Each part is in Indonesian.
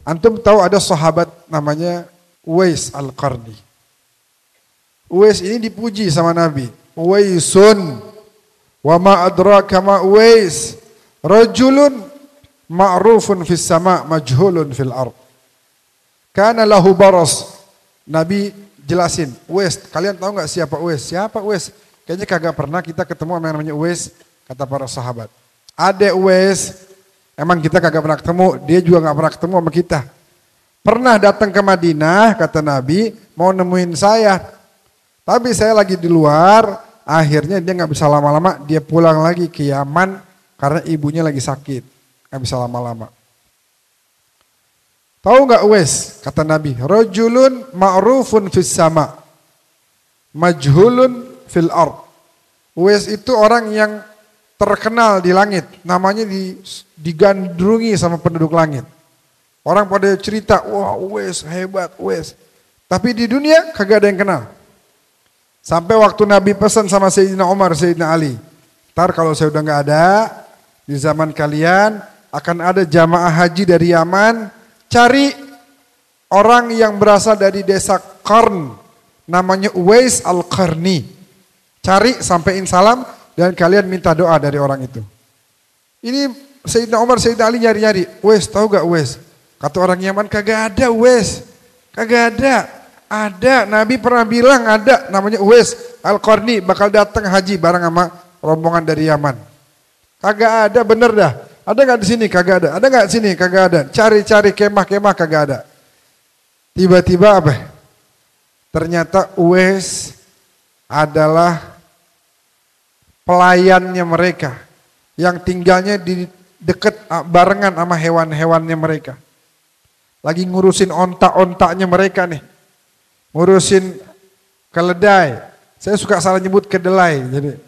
Antum tahu ada sahabat namanya Uwais Al-Qarni. Uwais ini dipuji sama Nabi. Uwaisun wa ma adraka ma Uwais. Rajulun ma'rufun fis sama' majhulun fil ard. Kana lahu baras. Nabi jelasin, Uwais, kalian tahu nggak siapa Uwais? Siapa Uwais? Kayaknya kagak pernah kita ketemu sama yang namanya Uwais, kata para sahabat. Ada Uwais, emang kita kagak pernah ketemu, dia juga nggak pernah ketemu sama kita. Pernah datang ke Madinah, kata Nabi, mau nemuin saya. Tapi saya lagi di luar, akhirnya dia nggak bisa lama-lama, dia pulang lagi ke Yaman karena ibunya lagi sakit, nggak bisa lama-lama. Tahu nggak Uwais? Kata Nabi, rajulun ma'rufun fis sama, majhulun fil ard. Uwais itu orang yang terkenal di langit, namanya digandrungi sama penduduk langit. Orang pada cerita, wah Uwais hebat Uwais. Tapi di dunia kagak ada yang kenal. Sampai waktu Nabi pesan sama Sayyidina Umar, Sayyidina Ali, ntar kalau saya udah nggak ada, di zaman kalian akan ada jamaah haji dari Yaman, cari orang yang berasal dari desa Qarn, namanya Uwais Al-Qarni. Cari, sampein salam, dan kalian minta doa dari orang itu. Ini Sayyidina Umar, Sayyidina Ali nyari-nyari, Uwais tahu gak Uwais? Kata orang Yaman, kagak ada Uwais, kagak ada. Ada, Nabi pernah bilang ada, namanya Uwais Al-Qarni, bakal datang haji bareng sama rombongan dari Yaman. Kagak ada, bener dah. Ada nggak di sini? Kagak ada. Ada nggak di sini? Kagak ada. Cari-cari kemah-kemah kagak ada. Tiba-tiba apa? Ternyata Uwais adalah pelayannya mereka yang tinggalnya di dekat barengan sama hewan-hewannya mereka. Lagi ngurusin onta-ontanya mereka nih. Ngurusin keledai. Saya suka salah nyebut kedelai. Jadi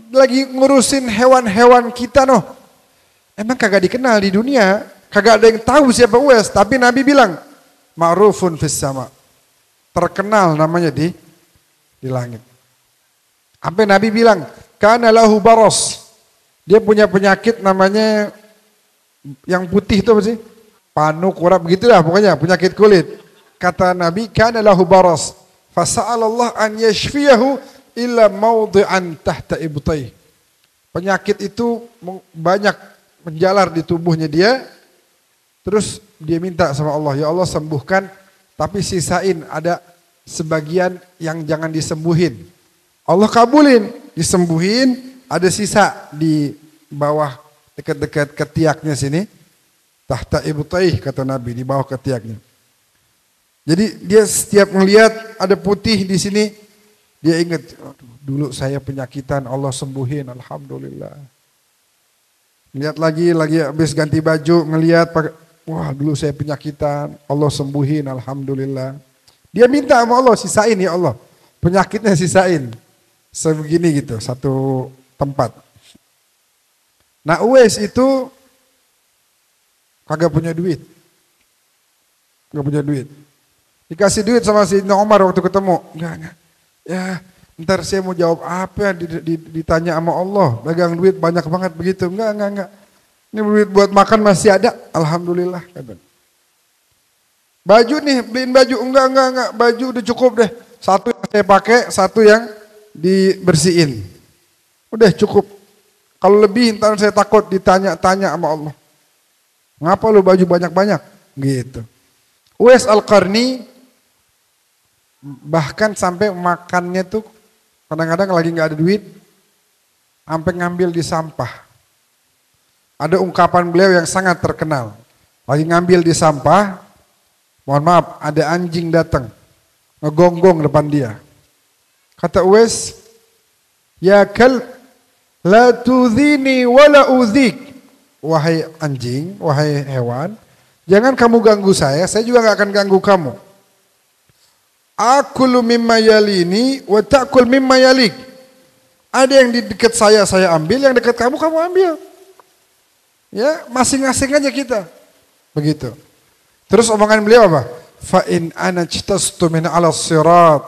lagi ngurusin hewan-hewan kita noh. Emang kagak dikenal di dunia. Kagak ada yang tahu siapa Uwais. Tapi Nabi bilang, ma'rufun fis sama. Terkenal namanya di langit. Sampai Nabi bilang, kana lahu baras. Dia punya penyakit namanya yang putih itu apa sih? Panu, kurap, begitulah pokoknya penyakit kulit. Kata Nabi, kana lahu baras. Fasa'alallah an yashfiyahu illa mawdi'an tahta ibtaih. Penyakit itu banyak menjalar di tubuhnya dia. Terus dia minta sama Allah, ya Allah sembuhkan, tapi sisain ada sebagian yang jangan disembuhin. Allah kabulin, disembuhin, ada sisa di bawah dekat-dekat ketiaknya sini. Tahta ibtaih kata Nabi, di bawah ketiaknya. Jadi dia setiap melihat ada putih di sini, dia ingat, dulu saya penyakitan, Allah sembuhin, alhamdulillah. Lihat lagi habis ganti baju, ngelihat, wah dulu saya penyakitan, Allah sembuhin, alhamdulillah. Dia minta sama Allah, sisain ya Allah, penyakitnya sisain. Sebegini gitu, satu tempat. Nah Uwais itu kagak punya duit. Kagak punya duit. Dikasih duit sama Sayyidina Umar waktu ketemu. Enggak. Ya, ntar saya mau jawab apa ditanya sama Allah. Dagang duit banyak banget begitu. Enggak. Ini duit buat makan masih ada. Alhamdulillah. Baju nih, beliin baju. Enggak. Baju udah cukup deh. Satu yang saya pakai, satu yang dibersihin. Udah cukup. Kalau lebih ntar saya takut ditanya-tanya sama Allah. Ngapa lu baju banyak-banyak? Gitu. Uwais Al-Qarni bahkan sampai makannya tuh kadang-kadang lagi nggak ada duit, sampai ngambil di sampah. Ada ungkapan beliau yang sangat terkenal. Lagi ngambil di sampah, mohon maaf, ada anjing datang, ngegonggong depan dia. Kata Uwais, ya kalb, la tudhini wa la udzik. Wahai anjing, wahai hewan, jangan kamu ganggu saya juga nggak akan ganggu kamu. Akulu mimma yalini wa ta'kul mimma yalik. Ada yang di dekat saya ambil, yang dekat kamu ambil. Ya, masing-masing aja kita. Begitu. Terus omongan beliau apa? Fa in ana jtastu min 'ala sirat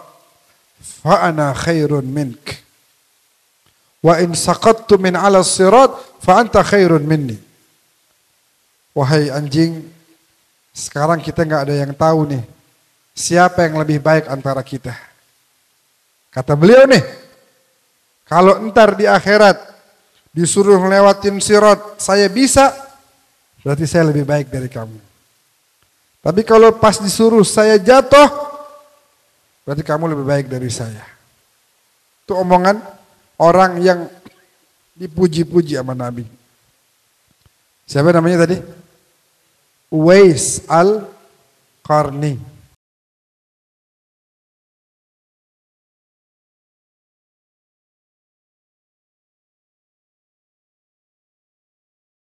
fa ana khairun mink. Wa in saqattu min 'ala sirat fa anta khairun minni. Wahai anjing, Sekarang kita nggak ada yang tahu nih, siapa yang lebih baik antara kita. Kata beliau nih, kalau entar di akhirat disuruh lewatin sirat, saya bisa, berarti saya lebih baik dari kamu. Tapi kalau pas disuruh saya jatuh, berarti kamu lebih baik dari saya. Itu omongan orang yang dipuji-puji sama Nabi. Siapa namanya tadi? Uwais al-Qarni.